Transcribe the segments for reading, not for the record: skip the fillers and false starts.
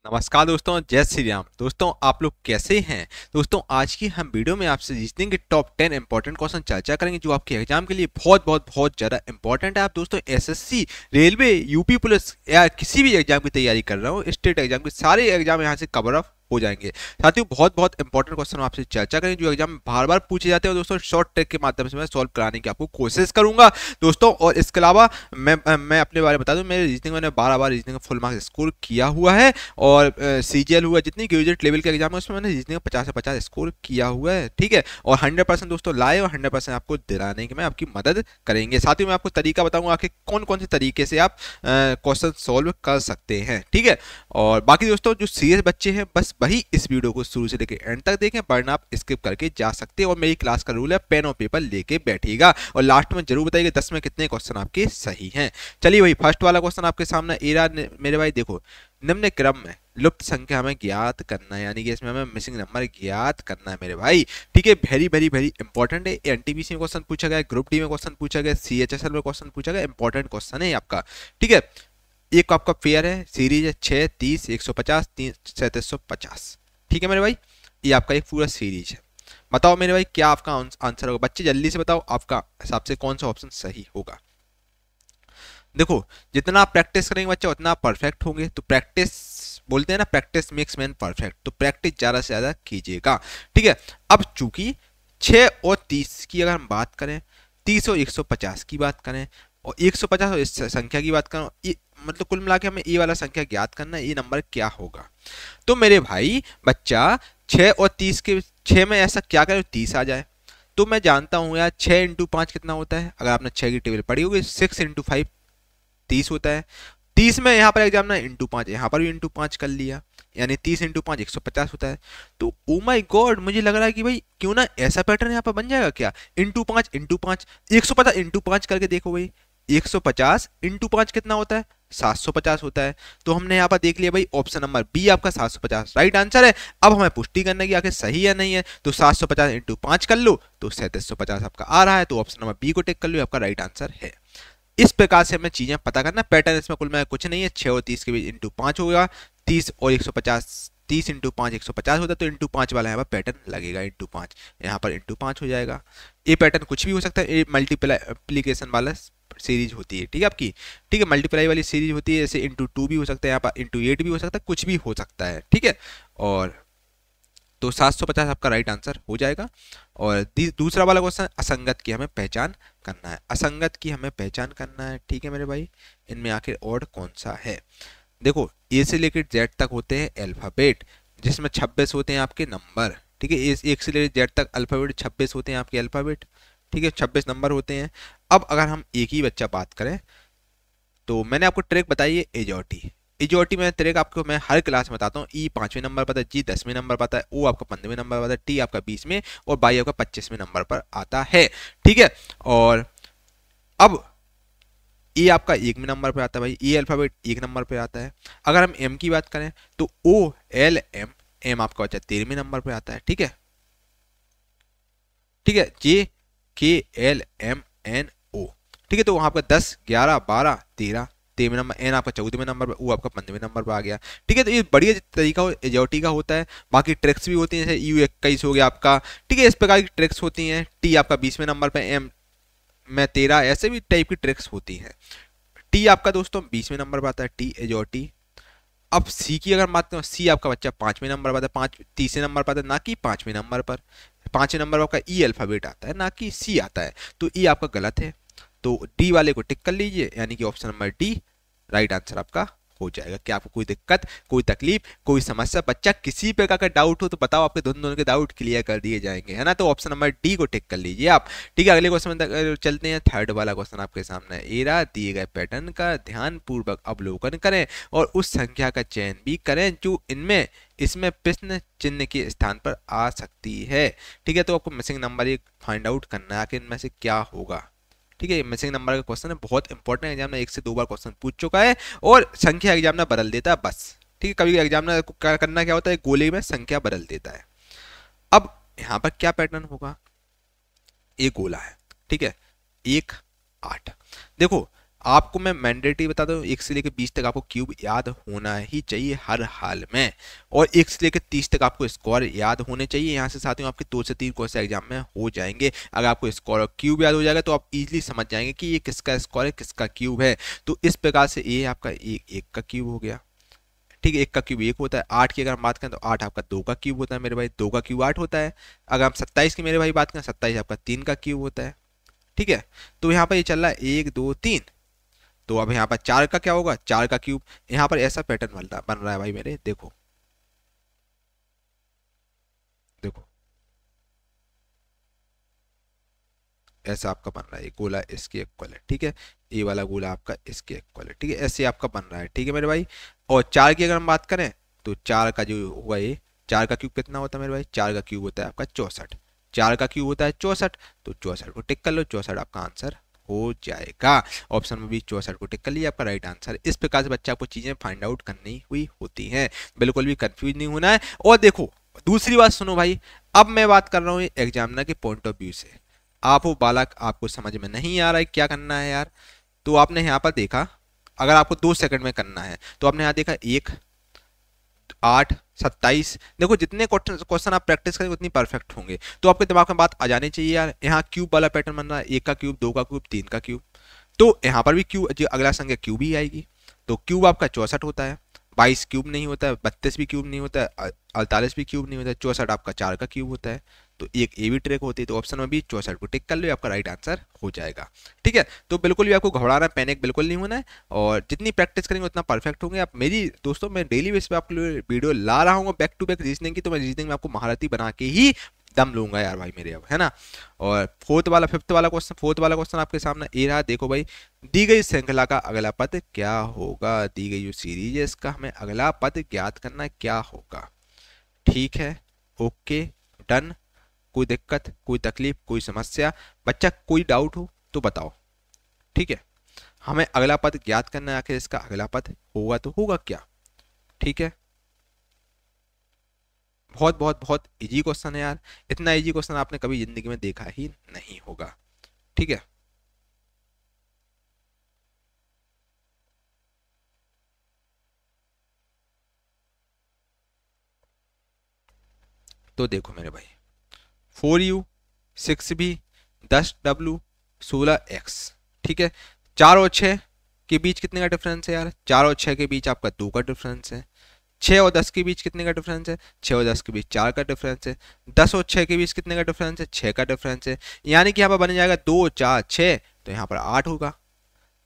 नमस्कार दोस्तों, जय श्री राम। दोस्तों, आप लोग कैसे हैं? दोस्तों, आज की हम वीडियो में आपसे रीजनिंग के टॉप 10 इंपॉर्टेंट क्वेश्चन चर्चा करेंगे जो आपके एग्जाम के लिए बहुत ज़्यादा इंपॉर्टेंट है। आप दोस्तों एसएससी, रेलवे, यूपी पुलिस या किसी भी एग्जाम की तैयारी कर रहा हो, स्टेट एग्जाम के सारे एग्जाम यहाँ से कवर अप हो जाएंगे। साथियों, बहुत इंपॉर्टेंट क्वेश्चन आपसे चर्चा करेंगे जो एग्जाम में बार बार पूछे जाते हैं। दोस्तों, शॉर्ट ट्रिक के माध्यम से मैं सॉल्व कराने की आपको कोशिश करूंगा दोस्तों। और इसके अलावा मैं अपने बारे में बता दूं, मेरे रीजनिंग मैंने 12 बार रीजनिंग का फुल मार्क्स स्कोर किया हुआ है। और सीजीएल हुआ, जितनी ग्रेजुएट लेवल के एग्जाम है उसमें मैंने रीजनिंग 50 से 50 स्कोर किया हुआ है। ठीक है, और 100% दोस्तों लाइव और 100% आपको दिलाने में आपकी मदद करेंगे। साथ ही मैं आपको तरीका बताऊंगा कि कौन कौन से तरीके से आप क्वेश्चन सॉल्व कर सकते हैं। ठीक है, और बाकी दोस्तों जो सीरियस बच्चे हैं बस वही इस वीडियो को शुरू से लेकर एंड तक देखें, वरना आप स्किप करके जा सकते हैं। और मेरी क्लास का रूल है, पेन और पेपर लेके बैठिएगा और लास्ट में जरूर बताइए 10 में कितने क्वेश्चन आपके सही हैं। चलिए भाई, फर्स्ट वाला क्वेश्चन आपके सामने ए रहा मेरे भाई। देखो, निम्न क्रम में लुप्त संख्या हमें ज्ञात करना है, यानी कि इसमें हमें मिसिंग नंबर ज्ञात करना है मेरे भाई। ठीक है, वेरी इंपॉर्टेंट है। एनटीपीसी में क्वेश्चन पूछा गया, ग्रुप डी में क्वेश्चन पूछा गया, सीएचएसएल में क्वेश्चन पूछा गया। इंपॉर्टेंट क्वेश्चन है आपका। ठीक है, एक आपका पेयर है, सीरीज है 6, 30, 150, 3750। ठीक है मेरे भाई, ये आपका एक पूरा सीरीज है। बताओ मेरे भाई क्या आपका आंसर होगा? बच्चे जल्दी से बताओ, आपका हिसाब से कौन सा ऑप्शन सही होगा। देखो, जितना आप प्रैक्टिस करेंगे बच्चे उतना आप परफेक्ट होंगे। तो प्रैक्टिस बोलते हैं ना, प्रैक्टिस मेक्स मैन परफेक्ट, तो प्रैक्टिस ज्यादा से ज्यादा कीजिएगा। ठीक है, अब चूंकि 6 और 30 की अगर हम बात करें, 30 और 150 की बात करें, और 150 और इस संख्या की बात करें, ये मतलब कुल मिला के हमें ये वाला संख्या ज्ञात करना है, ये नंबर क्या होगा। तो मेरे भाई बच्चा 6 और 30 के 6 में ऐसा क्या करे 30 आ जाए। तो मैं जानता हूं यार 6 इंटू 5 कितना होता है। अगर आपने 6 की टेबल पढ़ी होगी, 6 इंटू 5 30 होता है। 30 में यहाँ पर एग्जाम ना इंटू 5, यहाँ पर भी इंटू 5 कर लिया, यानी 30 इंटू 5 150 होता है। तो ओ माई गॉड, मुझे लग रहा है कि भाई क्यों ना ऐसा पैटर्न यहाँ पर बन जाएगा क्या, इंटू पाँच 150 इंटू 5 करके देखो भाई। 150 इंटू 5 कितना होता है, 750 होता है। तो हमने यहाँ पर देख लिया भाई, ऑप्शन नंबर बी आपका 750 राइट आंसर है। अब हमें पुष्टि करने की आखिर सही है नहीं है, तो 750 इंटू 5 कर लो तो 3750 आपका आ रहा है। तो ऑप्शन नंबर बी को टिक कर लो, आपका राइट आंसर है। इस प्रकार से हमें चीजें पता करना। पैटर्न इसमें कुल में कुछ नहीं है, 6 और 30 के बीच इंटू 5 होगा, 30 और 150, 30 इंटू 5 150 होता है, तो इंटू 5 वाला यहाँ पर पैटर्न लगेगा, इंटू 5 यहाँ पर इंटू 5 हो जाएगा। ये पैटर्न कुछ भी हो सकता है, ये मल्टीप्लीकेशन वाला सीरीज होती है। ठीक है आपकी, ठीक है, मल्टीप्लाई वाली सीरीज होती है। जैसे इंटू 2 भी हो सकता है, यहाँ पर इंटू 8 भी हो सकता है, कुछ भी हो सकता है। ठीक है, और तो 750 आपका राइट आंसर हो जाएगा। और दूसरा वाला क्वेश्चन, असंगत की हमें पहचान करना है। असंगत की हमें पहचान करना है। ठीक है मेरे भाई, इनमें आखिर ऑड कौन सा है। देखो, ए से लेकर जेड तक होते हैं अल्फाबेट, जिसमें 26 होते हैं आपके नंबर। ठीक है, एक से लेकर जेड तक अल्फाबेट 26 होते हैं आपके अल्फाबेट। ठीक है, 26 नंबर होते हैं। अब अगर हम एक ही बच्चा बात करें, तो मैंने आपको ट्रिक बताई है एजॉटी। इजोटी में ट्रिक आपको मैं हर क्लास में बताता हूँ। ई 5वें नंबर पर आता है, जी 10वें नंबर पर आता है, ओ आपका 15वें नंबर पर आता है, टी आपका 20वें और बाई आपका 25वें नंबर पर आता है। ठीक है, और अब ए आपका 1वें नंबर पर आता है भाई, ए अल्फाबेट 1 नंबर पर आता है। अगर हम एम की बात करें तो ओ एल एम, एम आपका बच्चा 13वें नंबर पर आता है। ठीक है, ठीक है, जे के एल एम एन ओ। ठीक है, तो वहां पर 10, 11, 12, 13, 13वें नंबर, एन आपका 14वें नंबर पर, वो आपका 15वें नंबर पर आ गया। ठीक है, तो ये बढ़िया तरीका एजोटी का होता है। बाकी ट्रिक्स भी होती हैं, जैसे यू 21 हो गया आपका। ठीक है, इस प्रकार की ट्रिक्स होती हैं। टी आपका 20वें नंबर पर, एम में 13, ऐसे भी टाइप की ट्रिक्स होती हैं। टी आपका दोस्तों 20वें नंबर पर आता है, टी एजोटी। अब सी की अगर बात करें, सी आपका बच्चा 5वें नंबर पर आता है, 30वें नंबर पर आता है, ना कि 5वें नंबर पर। 5वें नंबर पर आपका ई अल्फाबेट आता है, ना कि सी आता है। तो ई आपका गलत है, तो डी वाले को टिक कर लीजिए, यानी कि option number D right answer आपका हो जाएगा। क्या आपको कोई दिक्कत, कोई तकलीफ, कोई समस्या, बच्चा किसी प्रकार का डाउट हो तो बताओ, आपके दोनों के डाउट क्लियर कर दिए जाएंगे, है ना। तो ऑप्शन नंबर डी को टिक कर लीजिए आप। ठीक है, अगले क्वेश्चन में चलते हैं। थर्ड वाला क्वेश्चन आपके सामने ए रहा, दिए गए पैटर्न का ध्यान पूर्वक अवलोकन करें और उस संख्या का चयन भी करें जो इनमें इसमें प्रश्न चिन्ह के स्थान पर आ सकती है। ठीक है, तो आपको मिसिंग नंबर एक फाइंड आउट करना है कि इनमें से क्या होगा। ठीक है, मिसिंग नंबर का क्वेश्चन है, बहुत इंपॉर्टेंट। एग्जाम में 1 से 2 बार क्वेश्चन पूछ चुका है और संख्या एग्जाम में बदल देता है बस। ठीक है, कभी एग्जाम में करना क्या होता है, गोले में संख्या बदल देता है। अब यहाँ पर क्या पैटर्न होगा, एक गोला है। ठीक है, 1, 8। देखो, आपको मैं मैंडेटरी बता दूं, 1 से लेकर 20 तक आपको क्यूब याद होना ही चाहिए हर हाल में, और 1 से लेकर 30 तक आपको स्क्वायर याद होने चाहिए। यहाँ से साथियों आपके 2 से 3 क्वेश्चन एग्जाम में हो जाएंगे। अगर आपको स्क्वायर और क्यूब याद हो जाएगा तो आप इजीली समझ जाएंगे कि ये किसका स्क्वायर है किसका क्यूब है। तो इस प्रकार से ये आपका एक का क्यूब हो गया, ठीक है। 1 का क्यूब 1 होता है। 8 की अगर हम बात करें तो 8 आपका 2 का क्यूब होता है मेरे भाई, 2 का क्यूब 8 होता है। अगर हम 27 की मेरे भाई बात करें, 27 आपका 3 का क्यूब होता है, ठीक है। तो यहाँ पर ये चल रहा है 1 2 3, तो अब यहाँ पर 4 का क्या होगा, 4 का क्यूब। यहाँ पर ऐसा पैटर्न बन रहा है भाई मेरे, देखो देखो ऐसा आपका बन रहा है, ये गोला इसके इक्वल है, ठीक है। ये वाला गोला आपका इसके इक्वल है, ठीक है। ऐसे आपका बन रहा है, ठीक है मेरे भाई। और 4 की अगर हम बात करें तो 4 का जो होगा ये, 4 का क्यूब कितना होता है मेरे भाई, 4 का क्यूब होता है आपका 64। 4 का क्यूब होता है 64, तो 64 को टिक कर लो, 64 आपका आंसर हो जाएगा। ऑप्शन में भी 64 को टिक कर लिया, आपका राइट आंसर। इस प्रकार से बच्चा आपको चीजें फाइंड आउट करनी हुई होती हैं, बिल्कुल भी कंफ्यूज नहीं होना है। और देखो दूसरी बात सुनो भाई, अब मैं बात कर रहा हूँ एग्जामिनर के पॉइंट ऑफ व्यू से। आप वो बालक, आपको समझ में नहीं आ रहा है क्या करना है यार, तो आपने यहाँ पर देखा, अगर आपको 2 सेकंड में करना है तो आपने यहाँ देखा 1 8 27, देखो जितने क्वेश्चन आप प्रैक्टिस करेंगे उतनी परफेक्ट होंगे। तो आपके दिमाग में बात आ जानी चाहिए यार, यहाँ क्यूब वाला पैटर्न बन रहा है, 1 का क्यूब 2 का क्यूब 3 का क्यूब, तो यहाँ पर भी क्यूब, जो अगला संख्या क्यूब ही आएगी। तो क्यूब आपका 64 होता है, 22 क्यूब नहीं होता है, 32 भी क्यूब नहीं होता है, 48 भी क्यूब नहीं होता है, 64 आपका 4 का क्यूब होता है। तो एक ए भी ट्रिक होती है, तो ऑप्शन में भी 64 को टिक कर लो, आपका राइट आंसर हो जाएगा, ठीक है। तो बिल्कुल भी आपको घबराना, पैनिक बिल्कुल नहीं होना है, और जितनी प्रैक्टिस करेंगे उतना परफेक्ट होंगे आप। मेरी दोस्तों मैं डेली बेस पे आपके लिए वीडियो ला रहा हूँ बैक टू बैक रीजनिंग की, तो मैं रीजनिंग में आपको महारथी बना के ही दम लूंगा यार भाई मेरे, अब है ना। और फिफ्थ वाला क्वेश्चन, फोर्थ वाला क्वेश्चन आपके सामने ये रहा, देखो भाई, दी गई श्रृंखला का अगला पद क्या होगा, दी गई जो सीरीज है इसका हमें अगला पद ज्ञात करना है, क्या होगा, ठीक है। ओके डन, कोई दिक्कत, कोई तकलीफ, कोई समस्या, बच्चा कोई डाउट हो तो बताओ, ठीक है। हमें अगला पद ज्ञात करना है, आखिर इसका अगला पद होगा तो होगा क्या, ठीक है। बहुत बहुत बहुत इजी क्वेश्चन है यार, इतना इजी क्वेश्चन आपने कभी जिंदगी में देखा ही नहीं होगा, ठीक है। तो देखो मेरे भाई, 4u 6b 10w 16x, ठीक है। 4 और 6 के बीच कितने का डिफरेंस है यार, 4 और 6 के बीच आपका 2 का डिफरेंस है। 6 और 10 के बीच कितने का डिफरेंस है, 6 और 10 के बीच 4 का डिफरेंस है। 10 और 6 के बीच कितने का डिफरेंस है, 6 का डिफरेंस है। यानी कि यहाँ पर बन जाएगा 2 4 6, तो यहाँ पर 8 होगा।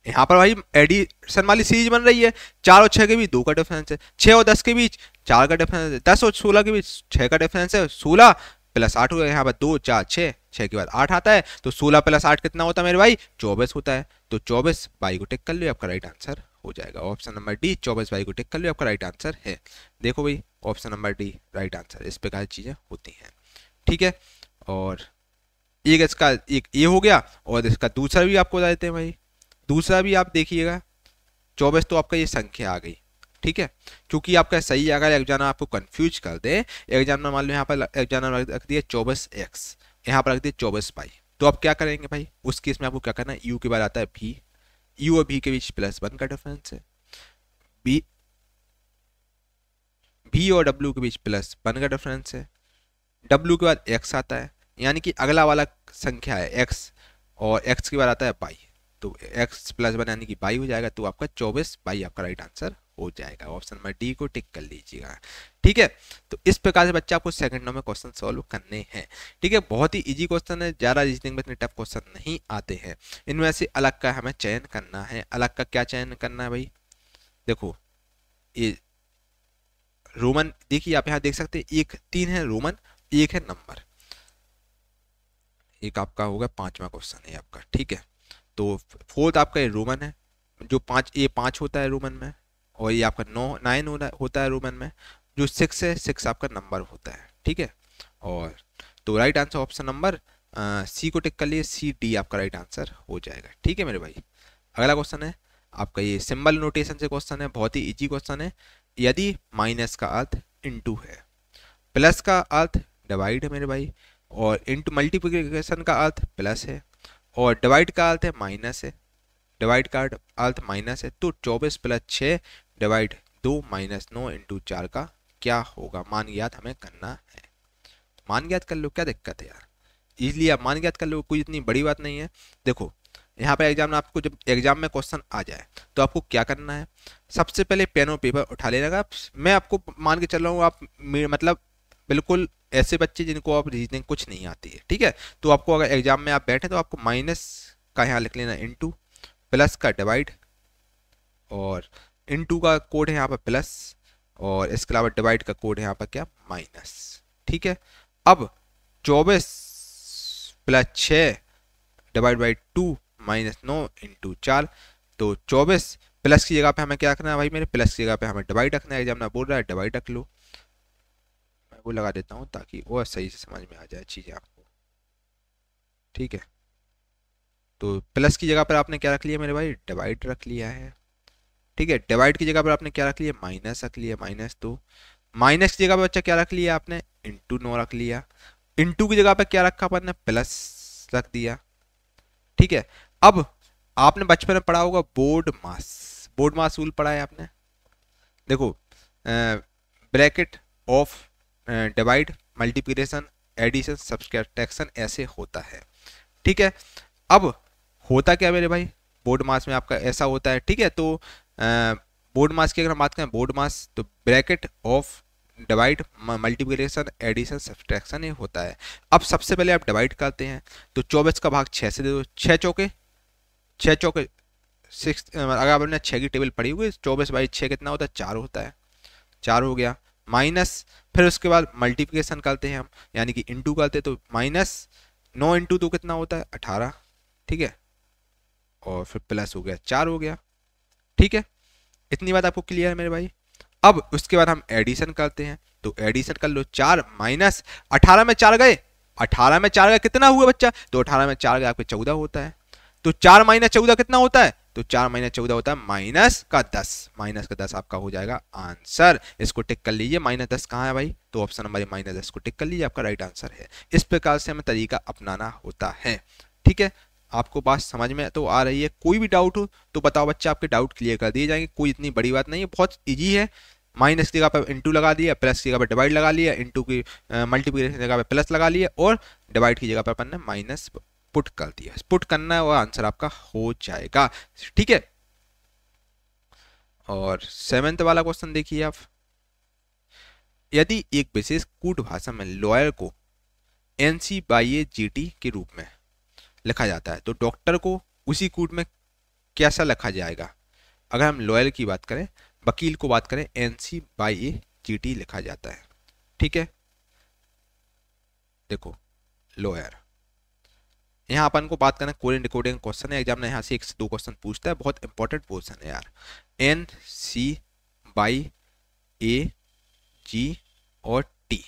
यहाँ पर भाई एडिशन वाली सीरीज बन रही है, 4 और 6 के बीच 2 का डिफरेंस है, 6 और 10 के बीच 4 का डिफरेंस है, 10 और 16 के बीच 6 का डिफरेंस है, 16 प्लस 8 होगा। यहाँ पर 2 4 6, 6 के बाद 8 आता है, तो 16 प्लस 8 कितना होता है मेरे भाई, 24 होता है। तो 24 बाई को टिक कर लो, आपका राइट आंसर हो जाएगा। ऑप्शन नंबर डी 24 बाई को टिक कर लो, आपका राइट आंसर है। देखो भाई option number D right answer, इस प्रकार की चीजें होती हैं, ठीक है। और एक इसका एक ये हो गया, और इसका दूसरा भी आपको बता देते हैं भाई। दूसरा भी आप देखिएगा, 24 तो आपका ये संख्या आ गई, ठीक है। क्योंकि आपका सही अगर एग्जामिनर आपको कंफ्यूज कर दे, एग्जामिनर मान लो यहाँ पर एग्जामिनर रख दिया 24x, यहाँ पर रख दिया 24y, तो आप क्या करेंगे भाई, उस केस में आपको क्या करना है, u के बाद आता है v, u और v के बीच +1 का डिफरेंस है, v v और w के बीच +1 का डिफरेंस है, w के बाद x आता है, यानी कि अगला वाला संख्या है x, और x के बाद आता है y, तो x +1 यानी कि y हो जाएगा। तो आपका 24y आपका राइट आंसर हो जाएगा। ऑप्शन नंबर डी को टिक कर लीजिएगा, ठीक है। तो इस प्रकार से बच्चा आपको सेकंड में क्वेश्चन सॉल्व करने हैं, ठीक है। बहुत ही इजी क्वेश्चन है, ज़्यादा रीजनिंग में इतने टफ क्वेश्चन नहीं आते हैं। इनमें से अलग का हमें चयन करना है। अलग का क्या चयन करना है भाई, देखो ये रोमन, देखिए आप यहाँ देख सकते हैं, एक 3 है रोमन, एक है नंबर। एक आपका होगा 5वां क्वेश्चन है आपका, ठीक है। तो फोर्थ आपका ये रोमन है, जो 5 ये 5 होता है रोमन में, और ये आपका 9 होता है रोमन में। जो 6 है, 6 आपका नंबर होता है, ठीक है। और तो right answer option number C को टिक कर लिए, सी डी आपका राइट आंसर हो जाएगा, ठीक है मेरे भाई। अगला क्वेश्चन है आपका, ये सिंबल नोटेशन से क्वेश्चन है, बहुत ही इजी क्वेश्चन है। यदि माइनस का अर्थ इनटू है, प्लस का अर्थ डिवाइड है मेरे भाई, और इनटू मल्टीप्लिकेशन का अर्थ प्लस है, और डिवाइड का अर्थ है माइनस है, डिवाइड का अर्थ माइनस है, तो 24 प्लस 6 डिवाइड 2 माइनस 9 इंटू 4 का क्या होगा, मान ज्ञात हमें करना है। मान ज्ञात कर लो, क्या दिक्कत है यार, इजली आप मान ज्ञात कर लो, कोई इतनी बड़ी बात नहीं है। देखो यहाँ पर एग्जाम में आपको जब एग्जाम में क्वेश्चन आ जाए तो आपको क्या करना है, सबसे पहले पेन और पेपर उठा लेना का। मैं आपको मान के चल रहा हूँ आप मतलब बिल्कुल ऐसे बच्चे जिनको आप रीजनिंग कुछ नहीं आती है, ठीक है, तो आपको अगर एग्जाम में आप बैठे तो आपको माइनस का यहाँ लिख लेना इनटू, प्लस का डिवाइड, और इनटू का कोड है यहाँ पर प्लस, और इसके अलावा डिवाइड का कोड है यहाँ पर क्या, माइनस। ठीक है, अब 24 plus 6 divide by 2 minus 9 into 4, तो 24 प्लस की जगह पे हमें क्या रखना है भाई मेरे, प्लस की जगह पे हमें डिवाइड रखना है, एग्जाम बोल रहा है डिवाइड रख लो, मैं वो लगा देता हूँ ताकि और सही से समझ में आ जाए चीज़ें आपको। ठीक है, तो प्लस की जगह पर आपने क्या रख लिया मेरे भाई, डिवाइड रख लिया है। ठीक है, डिवाइड की जगह पर आपने क्या रख लिया, माइनस रख लिया, -2। माइनस की जगह पर बच्चा क्या रख लिया आपने, इंटू 9 रख लिया। इंटू की जगह पर क्या रखा अपन ने, प्लस रख दिया। ठीक है, अब आपने बचपन में पढ़ा होगा बोर्ड मास रूल पढ़ा है आपने। देखो bracket of divide, multiplication, addition, subtraction ऐसे होता है। ठीक है, अब होता क्या मेरे भाई, बोर्ड मास में आपका ऐसा होता है। ठीक है, तो बोर्ड मास की अगर हम बात करें, बोर्ड मास तो bracket of divide, multiplication, addition, subtraction ये होता है। अब सबसे पहले आप डिवाइड करते हैं, तो 24 का भाग 6 से दे दो, 6 चौके 6, अगर आपने 6 की टेबल पढ़ी हुई, 24 बाई 6 कितना होता है, 4 होता है, 4 हो गया। माइनस, फिर उसके बाद मल्टीप्लिकेशन करते हैं हम, यानी कि इंटू करते हैं, तो -9 इंटू 2 कितना होता है, 18। ठीक है, और फिर प्लस हो गया, 4 हो गया। ठीक है, इतनी बात आपको क्लियर है मेरे भाई। अब उसके बाद हम एडिशन करते हैं, तो एडिशन कर लो, 4 माइनस 18 में 4 गए, 18 में 4 गए कितना हुआ बच्चा, तो 18 में 4 गए आपके 14 होता है। तो 4 माइनस 14 कितना होता है, तो 4 माइनस 14 होता है -10 आपका हो जाएगा आंसर। इसको टिक कर लीजिए, -10 कहाँ है भाई, तो ऑप्शन नंबर -10 को टिक कर लीजिए, आपका राइट आंसर है। इस प्रकार से हमें तरीका अपनाना होता है। ठीक है, आपको बात समझ में तो आ रही है, कोई भी डाउट हो तो बताओ बच्चा, आपके डाउट क्लियर कर दिए जाएंगे, कोई इतनी बड़ी बात नहीं है, बहुत इजी है। माइनस की जगह पर इंटू लगा दिया, प्लस की जगह पर डिवाइड लगा लिया, इंटू की मल्टीप्लिकेशन की जगह पर प्लस लगा लिया, और डिवाइड की जगह पर अपन ने माइनस पुट कर दिया, पुट करना है और आंसर आपका हो जाएगा। ठीक है, और 7th वाला क्वेश्चन देखिए आप, यदि एक विशेष कूट भाषा में लॉयर को NC/GT के रूप में लिखा जाता है, तो डॉक्टर को उसी कूट में कैसा लिखा जाएगा। अगर हम लॉयर की बात करें, वकील को बात करें, NC/GT लिखा जाता है। ठीक है, देखो लॉयर, यहाँ अपन को बात करना, कोरियन डिकोडिंग क्वेश्चन है, एग्जाम में यहाँ से 1 से 2 क्वेश्चन पूछता है, बहुत इंपॉर्टेंट क्वेश्चन है यार। NC/AG और T।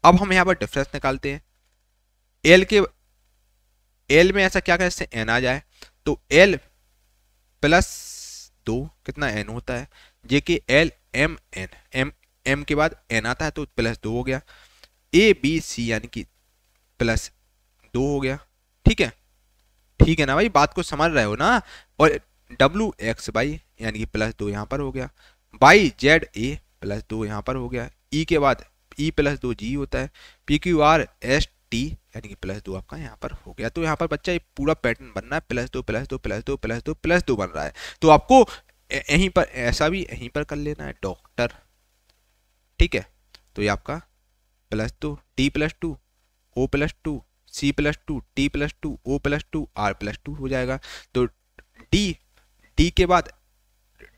अब हम यहाँ पर डिफरेंस निकालते हैं, एल में ऐसा क्या करें, इससे एन आ जाए, तो L + 2 कितना n होता है, जे के L M N, M के बाद n आता है तो +2 हो गया, ABC यानी कि +2 हो गया। ठीक है ना भाई, बात को समझ रहे हो ना, और WX/, यानी कि +2 यहाँ पर हो गया, YZA +2 यहाँ पर हो गया, E के बाद E + 2 G होता है, PQRST यानी कि +2 आपका यहाँ पर हो गया। तो यहाँ पर बच्चा ये पूरा पैटर्न बन रहा है, +2 +2 +2 +2 +2 बन रहा है। तो आपको यहीं पर ऐसा भी यहीं पर कर लेना है, डॉक्टर। ठीक है, तो ये आपका +2 T +2 O +2 C +2 T +2 O +2 R +2 हो जाएगा। तो D के बाद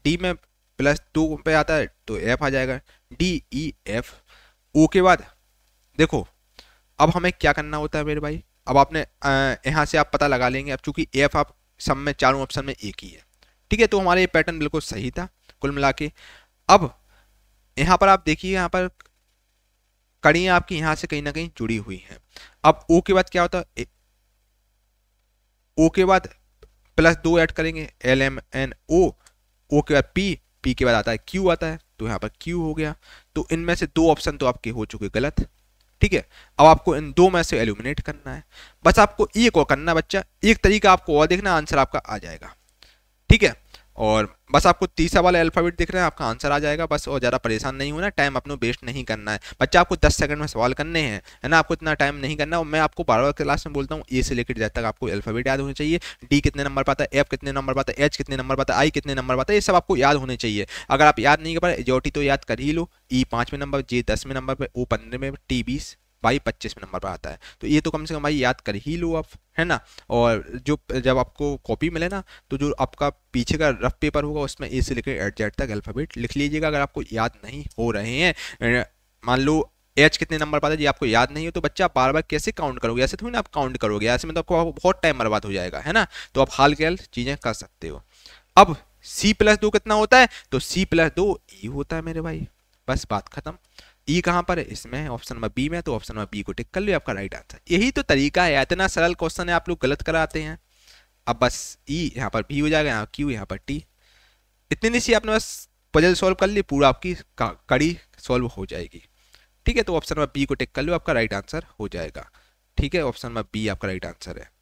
D में +2 पे आता है तो F आ जाएगा, DEF। O के बाद देखो, अब हमें क्या करना होता है मेरे भाई, अब आपने यहाँ से आप पता लगा लेंगे, अब चूंकि F आप सब में चारों ऑप्शन में एक ही है। ठीक है, तो हमारा ये पैटर्न बिल्कुल सही था कुल मिला के। अब यहाँ पर आप देखिए, यहाँ पर कड़ियाँ आपकी यहाँ से कहीं ना कहीं जुड़ी हुई हैं। अब O के बाद क्या होता है, O के बाद +2 ऐड करेंगे, LMNO। O के बाद P के बाद आता है Q आता है, तो यहाँ पर Q हो गया। तो इनमें से 2 ऑप्शन तो आपके हो चुके गलत, ठीक है, अब आपको इन दो में से एलिमिनेट करना है। बस आपको एक और करना है बच्चा, एक तरीका आपको और देखना, आंसर आपका आ जाएगा। ठीक है, और बस आपको तीसरा वाला अल्फाबेट दिख रहा है, आपका आंसर आ जाएगा बस। और ज़्यादा परेशान नहीं होना, टाइम अपने वेस्ट नहीं करना है बच्चा। आपको 10 सेकंड में सवाल करने हैं, है ना, आपको इतना टाइम नहीं करना। और मैं आपको बार बार क्लास में बोलता हूँ, ए से लेकर जेड तक आपको अल्फाबेट याद होने चाहिए। डी कितने नंबर पाता है, एफ कितने नंबर पाता है, एच कितने नंबर पाता है, आई कितने नंबर पाता है, ये सब आपको याद होने चाहिए। अगर आप याद नहीं कर पा रहे, एजोटी तो याद कर ही लो, ई 5वें नंबर, जे 10वें नंबर पर, ओ 15 में, टी 20, भाई 25वें नंबर पर आता है। तो ये तो कम से कम भाई याद कर ही लो आप, है ना। और जो जब आपको कॉपी मिले ना, तो जो आपका पीछे का रफ पेपर होगा उसमें ए से लेकर एड जेड तक अल्फाबेट लिख लीजिएगा। अगर आपको याद नहीं हो रहे हैं, मान लो एच कितने नंबर पाता है जी आपको याद नहीं हो, तो बच्चा बार बार कैसे काउंट करोगे, ऐसे थोड़ी ना आप काउंट करोगे, ऐसे में तो आपको बहुत टाइम बर्बाद हो जाएगा, है ना। तो आप हाल के हाल चीजें कर सकते हो। अब C+2 कितना होता है, तो C+2 ई होता है मेरे भाई, बस बात खत्म। ई कहाँ पर है, इसमें ऑप्शन नंबर बी में, तो ऑप्शन नंबर बी को टिक कर लो, आपका राइट आंसर। यही तो तरीका है, इतना सरल क्वेश्चन है, आप लोग गलत कराते हैं। अब बस ई यहाँ पर भी हो जाएगा, यहाँ क्यू, यहाँ पर टी, इतनी सी आपने बस पजल सॉल्व कर ली, पूरा आपकी कड़ी सॉल्व हो जाएगी। ठीक है, तो ऑप्शन नंबर बी को टिक कर लो, आपका राइट आंसर हो जाएगा। ठीक है, ऑप्शन नंबर बी आपका राइट आंसर है।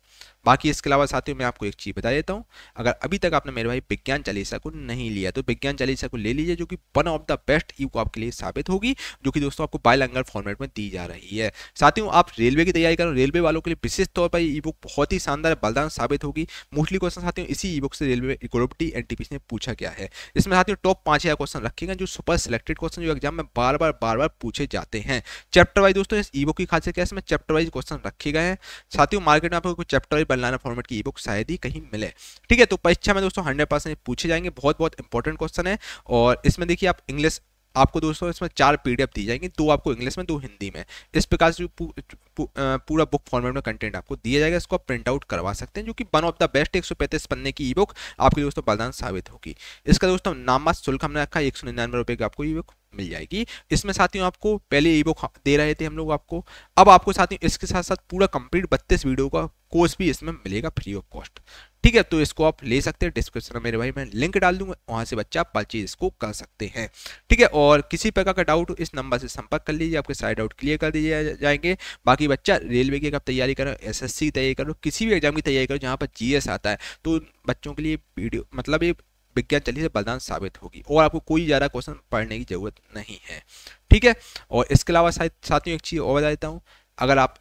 बाकी इसके अलावा साथियों मैं आपको एक चीज़ बता देता हूँ, अगर अभी तक आपने मेरे भाई विज्ञान चालीसा को नहीं लिया तो विज्ञान चालीसा को ले लीजिए, जो कि one of the best E book आपके लिए साबित होगी, जो कि दोस्तों आपको बायलैंग्वेज फॉर्मेट में दी जा रही है। साथियों आप रेलवे की तैयारी करो, रेलवे वालों के लिए विशेष तौर पर ई बुक बहुत ही शानदार बलिदान साबित होगी। मोस्टली क्वेश्चन साथियों इसी ई बुक से रेलवे ग्रुप डी एनटीपीसी ने पूछा गया है। इसमें साथियों टॉप 5000 क्वेश्चन रखे गए, जो सुपर सिलेक्टेड क्वेश्चन जो एग्जाम में बार बार पूछे जाते हैं। चैप्टर वाइज दोस्तों इस ई बुक की खासियत क्या है, इसमें चैप्टर वाइज क्वेश्चन रखे गए हैं। साथियों मार्केट में आपको चैप्टर वाइज बनाना फॉर्मेट की ई बुक शायद ही कहीं मिले। ठीक है, तो परीक्षा में दोस्तों 100% पूछे जाएंगे, बहुत इंपॉर्टेंट क्वेश्चन है। और इसमें देखिए आप इंग्लिश, आपको दोस्तों इसमें 4 पीडीएफ दी जाएंगी, 2 आपको इंग्लिश में, 2 हिंदी में। इस प्रकार से पूरा बुक फॉर्मेट में कंटेंट आपको दिया जाएगा, इसको आप प्रिंट आउट करवा सकते हैं, जो कि वन ऑफ द बेस्ट 135 पन्ने की ई बुक आपके दोस्तों बलिदान साबित होगी। इसका दोस्तों नाममात्र शुल्क हमने रखा है 199 रुपये की आपको ई बुक मिल जाएगी। इसमें साथियों आपको पहले ई बुक दे रहे थे हम लोग आपको, अब आपको साथियों इसके साथ साथ पूरा कंप्लीट 32 वीडियो का कोर्स भी इसमें मिलेगा फ्री ऑफ कॉस्ट। ठीक है, तो इसको आप ले सकते हैं, डिस्क्रिप्शन में मेरे भाई मैं लिंक डाल दूंगा, वहां से बच्चा आप परचेज इसको कर सकते हैं। ठीक है, और किसी प्रकार का डाउट इस नंबर से संपर्क कर लीजिए, आपके सारे डाउट क्लियर कर दिए जाएंगे। बाकी बच्चा रेलवे की आप तैयारी करो, एसएससी की तैयारी करो, किसी भी एग्जाम की तैयारी करो जहाँ पर जीएस आता है, तो बच्चों के लिए वीडियो मतलब ये विज्ञान चालीसा बलिदान साबित होगी, और आपको कोई ज़्यादा क्वेश्चन पढ़ने की जरूरत नहीं है। ठीक है, और इसके अलावा साथियों एक चीज़ और बता देता हूँ, अगर आप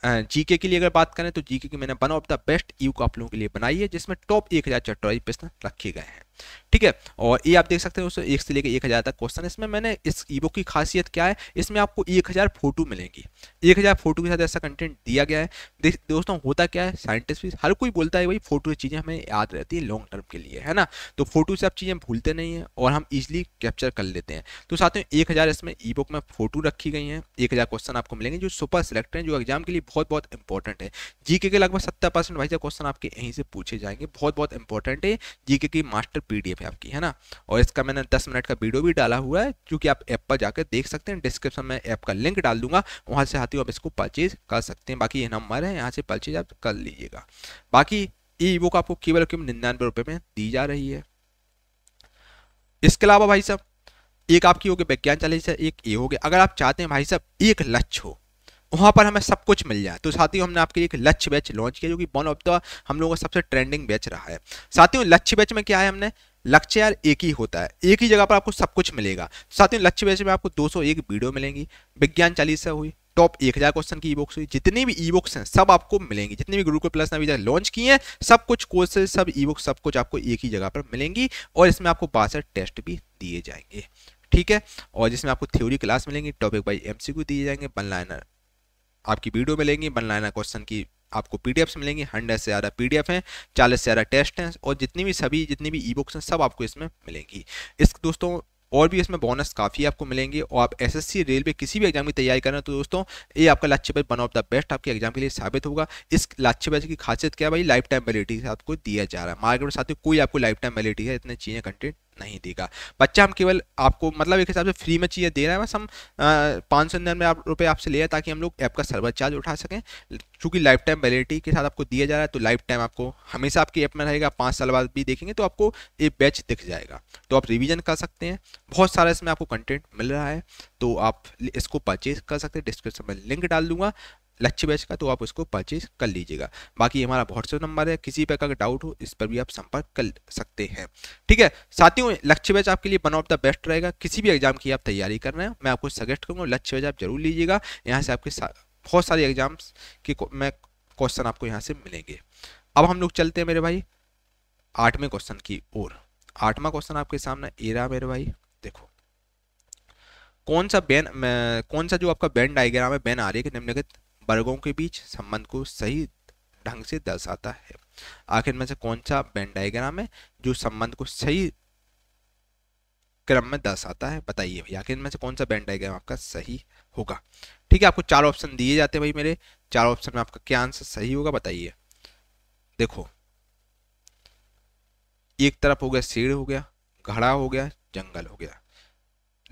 जीके के लिए अगर बात करें तो जीके की मैंने one of the best E book आप लोगों के लिए बनाई है, जिसमें टॉप 1000 चैप्टर वाइज प्रश्न रखे गए हैं। ठीक है, और ये आप देख सकते हैं दोस्तों 1 से लेकर 1000 तक क्वेश्चन। इसमें मैंने इस ई बुक की खासियत क्या है, इसमें आपको 1000 फोटो मिलेंगी, 1000 फोटो के साथ ऐसा कंटेंट दिया गया है। दोस्तों होता क्या है, साइंटिस्ट भी हर कोई बोलता है भाई फोटो चीज़ें हमें याद रहती है लॉन्ग टर्म के लिए, है ना, तो फोटो से आप चीज़ें भूलते नहीं हैं और हम इजिली कैप्चर कर लेते हैं। तो साथ में 1000 इसमें ई बुक में फोटो रखी गई हैं, 1000 क्वेश्चन आपको मिलेंगे जो सुपर सिलेक्ट हैं, जो एग्जाम के लिए बहुत इंपॉर्टेंट है। जीके के लगभग 70% भाई क्वेश्चन आपके यहीं से पूछे जाएंगे, बहुत इंपॉर्टेंट है। जीके की मास्टर पीडीएफ है आपकी, है ना, और इसका मैंने 10 मिनट का वीडियो भी डाला हुआ है, जो कि आप ऐप पर जाकर देख सकते हैं। डिस्क्रिप्शन में ऐप का लिंक डाल दूंगा, वहां से आती हो आप इसको परचेज कर सकते हैं। बाकी ये नंबर है, यहाँ से परचेज आप कर लीजिएगा। बाकी ई बुक आपको केवल 99 रुपये में दी जा रही है। इसके अलावा भाई साहब एक आपकी हो गई विज्ञान चालीसा, एक ये हो गया। अगर आप चाहते हैं भाई साहब एक लक्ष्य हो, वहां पर हमें सब कुछ मिल जाए, तो साथियों हमने आपके लिए एक लक्ष्य बैच लॉन्च किया, जो कि वन ऑफ द हम लोगों का सबसे ट्रेंडिंग बैच रहा है। साथियों लक्ष्य बैच में क्या है, हमने लक्ष्य यार एक ही होता है, एक ही जगह पर आपको सब कुछ मिलेगा। साथियों लक्ष्य बैच में आपको 201 वीडियो मिलेंगी, विज्ञान चालीसा हुई, टॉप 1000 क्वेश्चन की ई बुक्स हुई, जितनी भी ई बुक्स हैं सब आपको मिलेंगी, जितने भी गुरुकुल प्लस ने अभी तक लॉन्च किए हैं, सब कुछ कोर्सेज, सब ई बुक्स, सब कुछ आपको एक ही जगह पर मिलेंगी। और इसमें आपको 62 टेस्ट भी दिए जाएंगे। ठीक है, और जिसमें आपको थ्योरी क्लास मिलेंगी, टॉपिक बाई एमसीक्यू दिए जाएंगे, वन लाइनर आपकी वीडियो मिलेंगी, वन लाइनर क्वेश्चन की आपको पीडीएफ मिलेंगी, 100 से ज़्यादा पीडीएफ हैं, 40 से ज़्यादा टेस्ट हैं, और जितनी भी ई बुक्स हैं सब आपको इसमें मिलेंगी। इस दोस्तों और भी इसमें बोनस काफ़ी आपको मिलेंगे। और आप एसएससी रेलवे किसी भी एग्जाम की तैयारी कर रहे हैं तो दोस्तों ये आपका लक्ष्य batch one of the best आपके एग्जाम के लिए साबित होगा। इस लक्ष्य बैच की खासियत क्या है भाई, लाइफ टाइम वैलिडिटी आपको दिया जा रहा है। मार्केट में साथियों कोई आपको लाइफ टाइम वैलिडिटी है इतने चीज़ें कंटेंट नहीं देगा। बच्चा हम केवल आपको मतलब एक हिसाब से फ्री में चीज़ें दे रहे हैं, बस हम 599 रुपये आपसे ले हैं ताकि हम लोग ऐप का सर्वर चार्ज उठा सकें। चूँकि लाइफ टाइम वैलिडिटी के साथ आपको दिया जा रहा है तो लाइफ टाइम आपको हमेशा आपकी ऐप में रहेगा, 5 साल बाद भी देखेंगे तो आपको ये बैच दिख जाएगा, तो आप रिवीजन कर सकते हैं। बहुत सारा इसमें आपको कंटेंट मिल रहा है तो आप इसको परचेज कर सकते हैं। डिस्क्रिप्शन में लिंक डाल दूंगा लक्ष्य बैच का, तो आप उसको परचेज कर लीजिएगा। बाकी हमारा व्हाट्सएप नंबर है, किसी प्रकार का डाउट हो इस पर भी आप संपर्क कर सकते हैं। ठीक है साथियों, लक्ष्य बैच आपके लिए वन ऑफ द बेस्ट रहेगा। किसी भी एग्जाम की आप तैयारी कर रहे हैं मैं आपको सजेस्ट करूँगा लक्ष्य बैच आप जरूर लीजिएगा। यहाँ से आपके बहुत सारे एग्जाम्स के मैं क्वेश्चन आपको यहाँ से मिलेंगे। अब हम लोग चलते हैं मेरे भाई 8वें क्वेश्चन की ओर। 8वां क्वेश्चन आपके सामने ए रहा मेरे भाई। देखो कौन सा जो आपका बेन डायग्राम है, बेन आरेख निम्नलिखित वर्गों के बीच संबंध को सही ढंग से दर्शाता है। आखिर में से कौन सा बेन डायग्राम है जो संबंध को सही क्रम में दर्शाता है, बताइए भाई। आखिर में से कौन सा बेन डायग्राम आपका सही होगा। ठीक है, आपको 4 ऑप्शन दिए जाते हैं भाई मेरे। 4 ऑप्शन में आपका क्या आंसर सही होगा बताइए। देखो एक तरफ हो गया शेर हो गया, घड़ा हो गया, जंगल हो गया।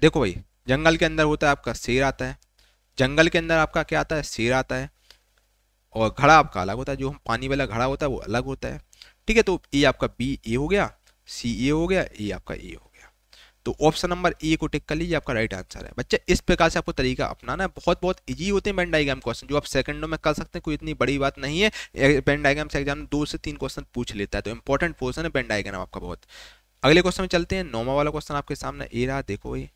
देखो भाई जंगल के अंदर होता है आपका शेर आता है, जंगल के अंदर आपका क्या आता है, शेर आता है, और घड़ा आपका अलग होता है, जो हम पानी वाला घड़ा होता है वो अलग होता है। ठीक है, तो ये आपका बी ए हो गया, सी ए हो गया, ये आपका ए हो गया। तो ऑप्शन नंबर ए को टिक कर लीजिए, आपका राइट आंसर है। बच्चे इस प्रकार से आपको तरीका अपनाना है। बहुत बहुत इजी होते हैं वेन डायग्राम क्वेश्चन, जो आप सेकंडों में कर सकते हैं, कोई इतनी बड़ी बात नहीं है। वेन डायग्राम से एग्जाम 2 से 3 क्वेश्चन पूछ लेता है, तो इंपॉर्टेंट पोर्शन है वेन डायग्राम आपका बहुत। अगले क्वेश्चन में चलते हैं। 9वां वाला क्वेश्चन आपके सामने ए रहा। देखो ये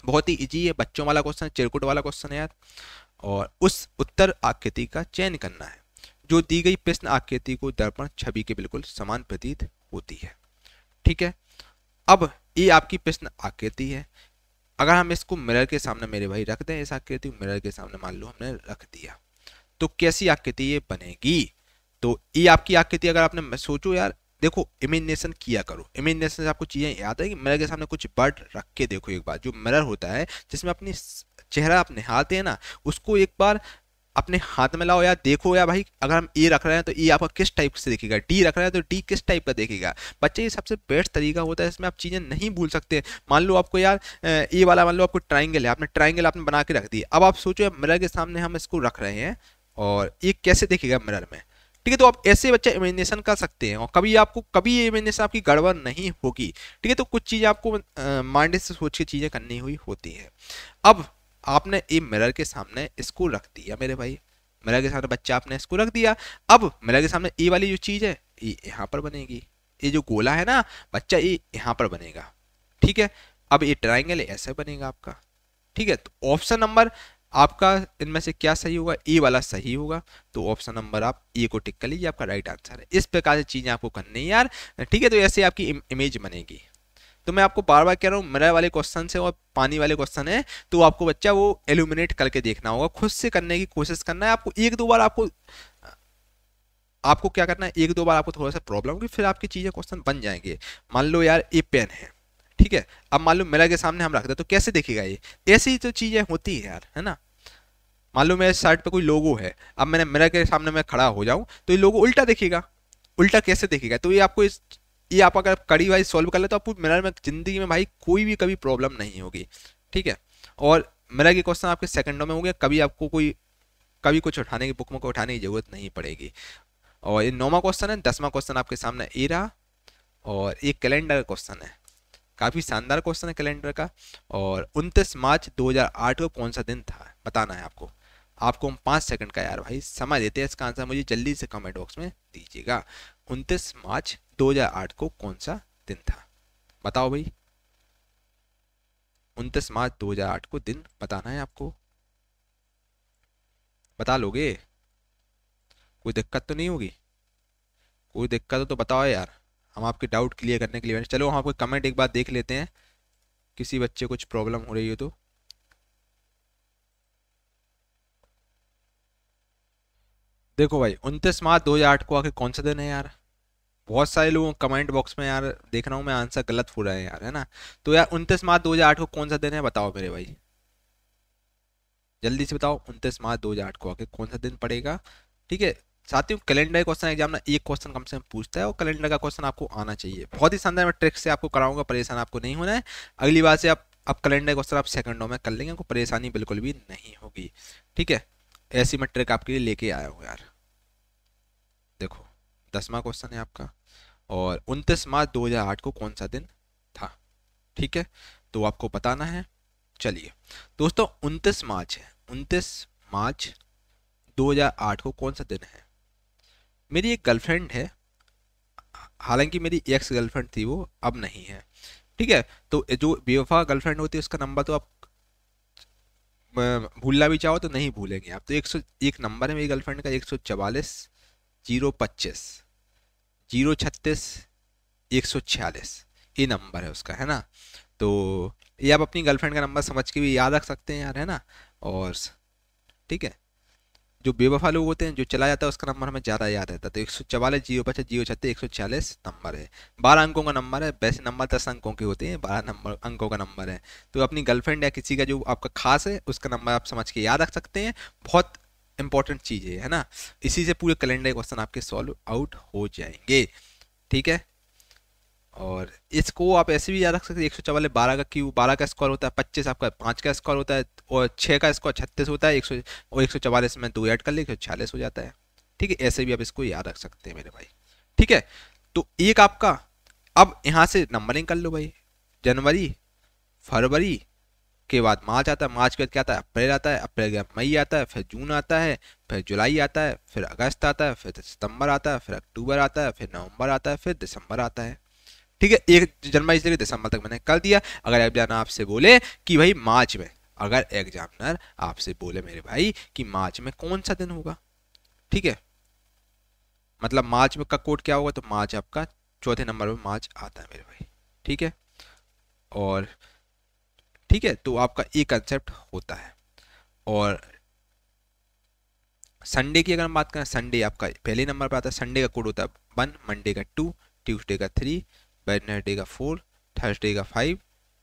बहुत ही इजी है, बच्चों वाला क्वेश्चन, चिरकुट वाला क्वेश्चन है यार। और उस उत्तर आकृति का चयन करना है जो दी गई प्रश्न आकृति को दर्पण छवि के बिल्कुल समान प्रतीत होती है। ठीक है, अब ये आपकी प्रश्न आकृति है। अगर हम इसको मिरर के सामने मेरे भाई रख दें, इस आकृति को मिरर के सामने मान लो हमने रख दिया, तो कैसी आकृति ये बनेगी। तो ये आपकी आकृति अगर आपने सोचो यार, देखो इमेजिनेशन किया करो। इमेजिनेशन से आपको चीजें याद है कि मिरर के सामने कुछ बर्ड रख के देखो एक बार। जो मिरर होता है जिसमें अपनी चेहरा अपने हाथ है ना, उसको एक बार अपने हाथ में लाओ यार, देखो यार भाई अगर हम ए रख रहे हैं तो ए आपका किस टाइप से दिखेगा, डी रख रहे हैं तो डी किस टाइप का दिखेगा। बच्चे ये सबसे बेस्ट तरीका होता है, इसमें आप चीजें नहीं भूल सकते। मान लो आपको यार ए वाला मान लो आपको ट्राइंगल है, आपने ट्राइंगल आपने बना के रख दिया। अब आप सोचो मिरर के सामने हम इसको रख रहे हैं और ये कैसे दिखेगा मिरर में। ठीक है, तो आप ऐसे बच्चे इमेजिनेशन कर सकते हैं और कभी ये इमेजिनेशन आपकी गड़बड़ नहीं होगी। ठीक है, तो कुछ चीजें आपको माइंड से सोच के चीजें करनी हुई होती है। अब आपने ये मिरर के सामने इसको रख दिया मेरे भाई, मिरर के सामने बच्चा आपने इसको रख दिया। अब मिरर के सामने ये वाली जो चीज है ये यहाँ पर बनेगी, ये जो गोला है ना बच्चा ये यहाँ पर बनेगा। ठीक है, अब ये ट्राइंगल ऐसे बनेगा आपका। ठीक है, तो ऑप्शन नंबर आपका इनमें से क्या सही होगा, ए वाला सही होगा। तो ऑप्शन नंबर आप ए को टिक कर लीजिए, आपका राइट आंसर है। इस प्रकार से चीजें आपको करनी है यार। ठीक है, तो ऐसे आपकी इमेज बनेगी। तो मैं आपको बार बार कह रहा हूँ मिरर वाले क्वेश्चन से और पानी वाले क्वेश्चन है तो आपको बच्चा वो एल्यूमिनेट करके देखना होगा, खुद से करने की कोशिश करना है। आपको एक दो बार आपको क्या करना है, एक दो बार आपको थोड़ा सा प्रॉब्लम होगी, फिर आपकी चीजें क्वेश्चन बन जाएंगे। मान लो यार ये पेन है, ठीक है, अब मान लो मिरर के सामने हम रख दे तो कैसे दिखेगा ये। ऐसी ही तो चीजें होती है यार, है ना। मान लो मेरे शर्ट पे कोई लोगो है, अब मैंने मिरर के सामने मैं खड़ा हो जाऊं तो ये लोगो उल्टा दिखेगा। उल्टा कैसे दिखेगा, तो ये आपको ये आप अगर कड़ी वाइज सॉल्व कर ले तो आपको मिरर में जिंदगी में भाई कोई भी कभी प्रॉब्लम नहीं होगी। ठीक है, और मिरर के क्वेश्चन आपके सेकंडों में हो गया, कभी आपको कभी कुछ उठाने की बुक में को उठाने की जरूरत नहीं पड़ेगी। और ये 9वां क्वेश्चन है। 10वां क्वेश्चन आपके सामने ए रहा और ये कैलेंडर क्वेश्चन है, काफी शानदार क्वेश्चन है कैलेंडर का। और 29 मार्च 2008 को कौन सा दिन था बताना है आपको। आपको हम 5 सेकंड का यार भाई समय देते हैं, इसका आंसर मुझे जल्दी से कमेंट बॉक्स में दीजिएगा। 29 मार्च 2008 को कौन सा दिन था बताओ भाई। 29 मार्च 2008 को दिन बताना है आपको, बता लोगे, कोई दिक्कत तो नहीं होगी। कोई दिक्कत हो तो बताओ यार, हम आपके डाउट क्लियर करने के लिए। चलो हम आपको कमेंट एक बार देख लेते हैं, किसी बच्चे कुछ प्रॉब्लम हो रही हो तो। देखो भाई 29 मार्च 2008 को आखिर कौन सा दिन है यार। बहुत सारे लोग कमेंट बॉक्स में यार देख रहा हूँ मैं आंसर गलत हो रहा है यार, है ना। तो यार 29 मार्च 2008 को कौन सा दिन है बताओ मेरे भाई, जल्दी से बताओ। 29 मार्च 2008 को आखिर कौन सा दिन पड़ेगा। ठीक है, साथियों कैलेंडर क्वेश्चन एग्जाम में एक क्वेश्चन कम से कम पूछता है और कैलेंडर का क्वेश्चन आपको आना चाहिए। बहुत ही शानदार मैं ट्रिक से आपको कराऊंगा, परेशान आपको नहीं होना है। अगली बार से आप अब कैलेंडर क्वेश्चन आप सेकंडों में कर लेंगे, आपको परेशानी बिल्कुल भी नहीं होगी। ठीक है, ऐसी मैं ट्रिक आपके लिए लेके आया हूँ यार। देखो 10वां क्वेश्चन है आपका, और 29 मार्च 2008 को कौन सा दिन था। ठीक है, तो आपको बताना है। चलिए दोस्तों 29 मार्च है, 29 मार्च 2008 को कौन सा दिन है। मेरी एक गर्लफ्रेंड है, हालांकि मेरी एक्स गर्लफ्रेंड थी वो, अब नहीं है। ठीक है, तो जो बेवफा गर्लफ्रेंड होती है उसका नंबर तो आप भूलना भी चाहो तो नहीं भूलेंगे आप। तो 101 नंबर है मेरी गर्लफ्रेंड का, 144 025 036 146, ये नंबर है उसका, है ना। तो ये आप अपनी गर्लफ्रेंड का नंबर समझ के भी याद रख सकते हैं यार, है ना। और ठीक है, जो बेवफा लोग होते हैं, जो चला जाता है उसका नंबर हमें ज़्यादा याद रहता है। तो 144 025 036 146 नंबर है, 12 अंकों का नंबर है। वैसे नंबर 10 अंकों के होते हैं, 12 नंबर अंकों का नंबर है। तो अपनी गर्लफ्रेंड या किसी का जो आपका खास है उसका नंबर आप समझ के याद रख सकते हैं। बहुत इंपॉर्टेंट चीज़ है ना। इसी से पूरे कैलेंडर क्वेश्चन आपके सॉल्व आउट हो जाएंगे। ठीक है, और इसको आप ऐसे भी याद रख सकते हैं, 144 12 का क्यू, 12 का स्क्वायर होता है 25, आपका 5 का स्क्वायर होता है, और 6 का स्क्वायर 36 होता है, 100 और 144 में 2 ऐड कर ले 146 हो जाता है। ठीक है, ऐसे भी आप इसको याद रख सकते हैं मेरे भाई। ठीक है, तो एक आपका, अब यहाँ से नंबरिंग कर लो भाई। जनवरी, फरवरी के बाद मार्च आता है, मार्च के बाद क्या आता है, अप्रैल आता है, अप्रैल के बाद मई आता है, फिर जून आता है, फिर जुलाई आता है, फिर अगस्त आता है, फिर सितंबर आता है, फिर अक्टूबर आता है, फिर नवंबर आता है, फिर दिसंबर आता है। ठीक है, 1 जनवरी से दिसंबर तक मैंने कर दिया। अगर एग्जामिनर आपसे बोले कि भाई मार्च में, अगर एग्जामिनर आपसे बोले मेरे भाई कि मार्च में कौन सा दिन होगा, ठीक है, मतलब मार्च में का कोड क्या होगा, तो मार्च आपका चौथे नंबर में मार्च आता है मेरे भाई। ठीक है, और ठीक है, तो आपका ये कंसेप्ट होता है। और संडे की अगर हम बात करें, संडे आपका पहले नंबर पर आता है। संडे का कोड होता है 1, मंडे का 2, ट्यूसडे का 3, वेडनेसडे का 4, थर्सडे का 5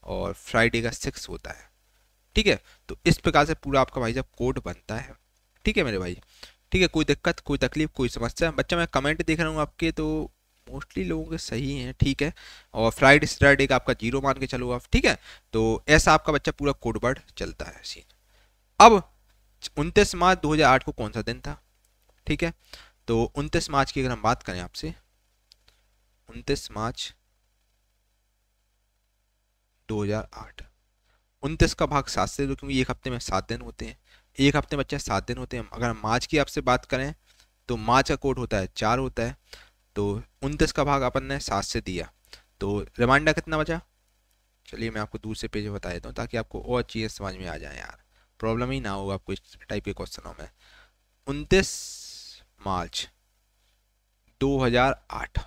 और फ्राइडे का 6 होता है। ठीक है, तो इस प्रकार से पूरा आपका भाई साहब कोड बनता है। ठीक है मेरे भाई। ठीक है, कोई दिक्कत, कोई तकलीफ, कोई समस्या बच्चा, मैं कमेंट देख रहा हूँ आपके तो मोस्टली लोगों के सही हैं। ठीक है, और फ्राइडे सैटरडे का आपका 0 मान के चलो आप। ठीक है, तो ऐसा आपका बच्चा पूरा कोड वर्ड चलता है सीन। अब 29 मार्च 2008 को कौन सा दिन था। ठीक है, तो 29 मार्च की अगर हम बात करें आपसे, 29 मार्च 2008, 29 का भाग 7 से दो, क्योंकि एक हफ्ते में 7 दिन होते हैं। एक हफ्ते में बच्चे 7 दिन होते हैं। अगर हम मार्च की आपसे बात करें तो मार्च का कोड होता है 4 होता है। तो 29 का भाग अपन ने 7 से दिया, तो रिमाइंडर कितना बचा। चलिए मैं आपको दूसरे पेज में बता देता हूँ ताकि आपको और चीज़ें समझ में आ जाए यार, प्रॉब्लम ही ना हो आपको इस टाइप के क्वेश्चनों में। 29 मार्च 2008,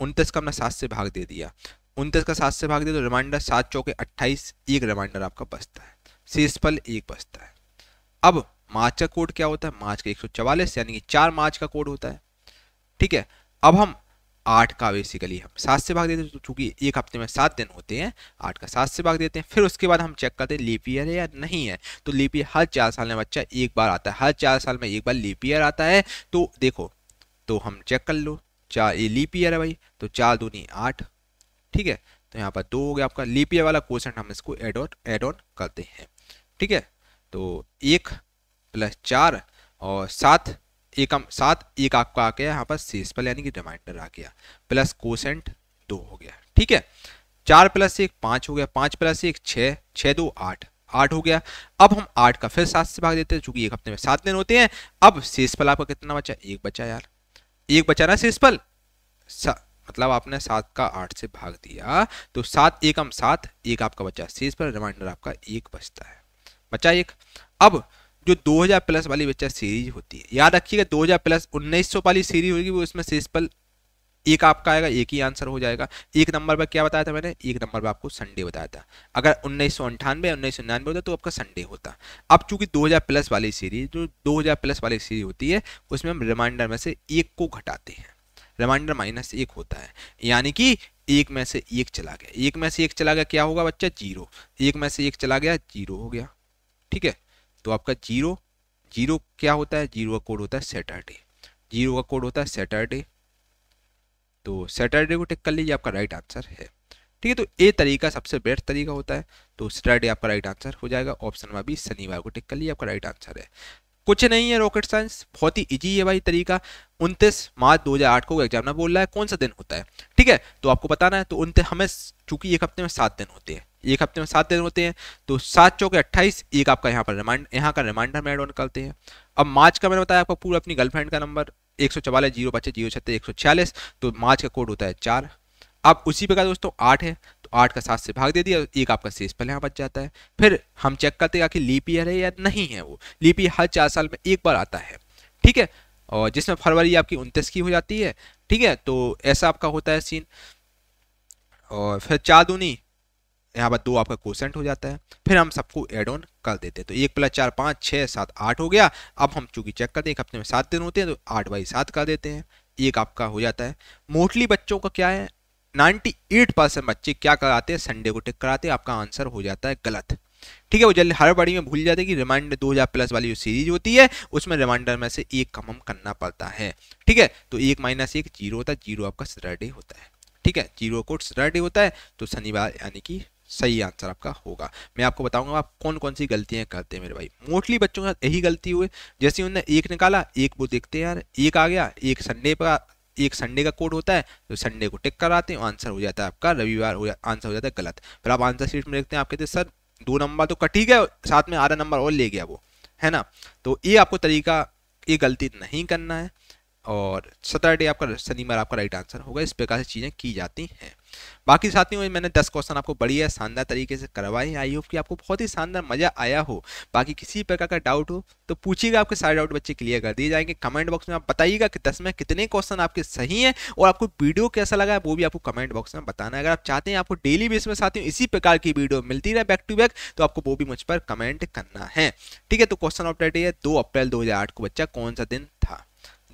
29 का हमने 7 से भाग दे दिया, 29 का 7 से भाग दिया तो रिमाइंडर 7 चौके 28, एक रिमाइंडर आपका बचता है, शेषफल 1 बचता है। अब मार्च का कोड क्या होता है, मार्च का 144 यानी कि 4 मार्च का कोड होता है। ठीक है, अब हम 8 का बेसिकली हम 7 से भाग देते हैं, तो चूंकि एक हफ्ते में 7 दिन होते हैं, 8 का 7 से भाग देते हैं। फिर उसके बाद हम चेक करते हैं लीप ईयर है या नहीं है। तो लीप ईयर हर 4 साल में बच्चा एक बार आता है, हर 4 साल में एक बार लीप ईयर आता है। तो देखो, तो हम चेक कर लो, 4 ये लीप ईयर है भाई, तो 4 दूनी 8। ठीक है, तो यहाँ पर 2 हो गया आपका लीप ईयर वाला क्वेश्चन, हम इसको एड ऑन करते हैं। ठीक है, तो 1 + 4 और 7, एक हम 7 एक आपका आ गया यहाँ पर शेषफल यानी कि रिमाइंडर आ गया, प्लस कोसेंट 2 हो गया। ठीक है, 4 + 1 5 हो गया, 5 + 1 6, 6 2 8, 8 हो गया। अब हम 8 का फिर 7 से भाग देते हैं, चूंकि एक हफ्ते में 7 दिन होते हैं। अब शेषफल आपका कितना बचा, 1 बचा यार, 1 बचा ना शेषफल, मतलब आपने 7 का 8 से भाग दिया, तो 7 1 हम 7, एक आपका बचा शेषफल, रिमाइंडर आपका 1 बचता है, बचा 1। अब जो 2000 प्लस वाली बच्चा सीरीज होती है, याद रखिएगा 2000 प्लस 1900 वाली सीरीज होगी, वो इसमें शेषफल एक आपका आएगा, एक ही आंसर हो जाएगा। एक नंबर पर क्या बताया था मैंने, एक नंबर पर आपको संडे बताया था। अगर 1998 1999 होता तो आपका संडे होता। अब चूंकि 2000 प्लस वाली सीरीज, जो 2000 प्लस वाली सीरीज होती है, उसमें हम रिमाइंडर में से एक को घटाते हैं, रिमाइंडर -1 होता है, यानी कि एक में से एक चला गया, एक में से एक चला गया, क्या होगा बच्चा 0, एक में से एक चला गया 0 हो गया। ठीक है, तो आपका 0 0 क्या होता है, 0 का कोड होता है सैटरडे। जीरो का कोड होता है सैटरडे, तो सैटरडे को टिक कर लीजिए, आपका राइट आंसर है। ठीक है, तो ये तरीका सबसे बेस्ट तरीका होता है, तो सैटरडे आपका राइट आंसर हो जाएगा। ऑप्शन में भी शनिवार को टिक कर लीजिए, आपका राइट आंसर है। कुछ नहीं है रॉकेट साइंस, बहुत ही इजी है भाई तरीका। 29 मार्च 2008 को एग्जामिनर बोल रहा है कौन सा दिन होता है, ठीक है, तो आपको बताना है। तो हमें चूंकि एक हफ्ते में 7 दिन होते हैं, एक हफ्ते में 7 दिन होते हैं, तो 7 चौके 28, एक आपका यहाँ पर यहाँ का रिमाइंडर में एड ऑन करते हैं। अब मार्च का मैंने बताया आपको पूरा अपनी गर्लफ्रेंड का नंबर 144 025 036 146, तो मार्च का कोड होता है 4। अब उसी प्रकार दोस्तों 8 है, तो 8 का 7 से भाग दे दिया, एक आपका शेष पहले यहाँ बच जाता है। फिर हम चेक करते हैं कि लीप ईयर है या नहीं है। वो लीप ईयर हर 4 साल में एक बार आता है, ठीक है, और जिसमें फरवरी आपकी 29 की हो जाती है, ठीक है, तो ऐसा आपका होता है सीन। और फिर 4 दूनी यहाँ पर 2 आपका कोसेंट हो जाता है, फिर हम सबको एड ऑन कर देते हैं, तो 1 + 4 5 6 7 8 हो गया। अब हम चूंकि चेक करते हैं एक हफ्ते में 7 दिन होते हैं, तो 8/7 कर देते हैं, एक आपका हो जाता है। मोस्टली बच्चों का क्या है, 98% बच्चे क्या कराते हैं, संडे को टिक कराते हैं, आपका आंसर हो जाता है गलत। ठीक है, वो जल्दी हड़बड़ी में भूल जाते हैं कि रिमाइंडर 2000 प्लस वाली जो सीरीज होती है उसमें रिमाइंडर में से एक कम हम करना पड़ता है। ठीक है, तो 1 - 1 0 होता है, 0 आपका सैटरडे होता है। ठीक है, 0 कोड सैटरडे होता है, तो शनिवार यानी कि सही आंसर आपका होगा। मैं आपको बताऊंगा आप कौन कौन सी गलतियां करते हैं मेरे भाई। मोस्टली बच्चों के साथ यही गलती हुई, जैसे उन्होंने एक निकाला, एक वो देखते हैं यार एक आ गया, एक संडे पर, एक संडे का कोड होता है, तो संडे को टिक कराते हैं, आंसर हो जाता है आपका रविवार, आंसर हो जाता है गलत। फिर आप आंसर शीट में देखते हैं, आप कहते हैं सर 2 नंबर तो कट ही गया, साथ में आधा नंबर और ले गया वो, है ना। तो ये आपको तरीका, ये गलती नहीं करना है, और सैटरडे आपका, शनिवार आपका राइट आंसर होगा। इस प्रकार से चीज़ें की जाती हैं। बाकी साथियों मैंने 10 क्वेश्चन आपको बढ़िया शानदार तरीके से करवाए हैं। आई होप कि आपको बहुत ही शानदार मजा आया हो। बाकी किसी प्रकार का डाउट हो तो पूछिएगा, आपके सारे डाउट बच्चे क्लियर कर दिए जाएंगे। कमेंट बॉक्स में आप बताइएगा कि 10 में कितने क्वेश्चन आपके सही हैं, और आपको वीडियो कैसा लगा है वो भी आपको कमेंट बॉक्स में बताना है। अगर आप चाहते हैं आपको डेली बेस में साथियों इसी प्रकार की वीडियो मिलती रहे बैक टू बैक, तो आपको वो भी मुझ पर कमेंट करना है। ठीक है, तो क्वेश्चन ऑफ द डे है 2 अप्रैल 2008 को बच्चा कौन सा दिन था।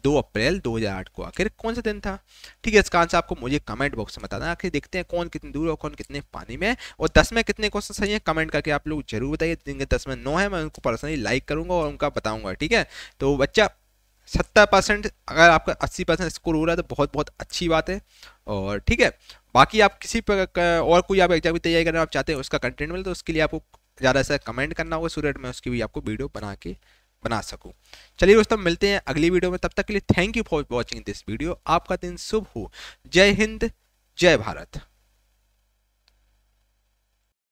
2 अप्रैल 2008 को आखिर कौन सा दिन था। ठीक है, इसका आंसर आपको मुझे कमेंट बॉक्स में बताना। आखिर देखते हैं कौन कितनी दूर और कौन कितने पानी में है, और 10 में कितने क्वेश्चन सही है कमेंट करके आप लोग जरूर बताइए। जिनके 10 में 9 है मैं उनको पर्सनली लाइक करूंगा और उनका बताऊंगा। ठीक है, तो बच्चा 70%, अगर आपका 80% स्कोर हो रहा है तो बहुत बहुत अच्छी बात है। और ठीक है, बाकी आप किसी पर और कोई आप एग्जाम की तैयारी करना आप चाहते हैं उसका कंटेंट मिले, तो उसके लिए आपको ज़्यादा से कमेंट करना होगा, सो दैट मैं उसकी भी आपको वीडियो बना सकूं। चलिए दोस्तों मिलते हैं अगली वीडियो में, तब तक के लिए thank you for watching this video. आपका दिन शुभ हो। जय हिंद, जय भारत।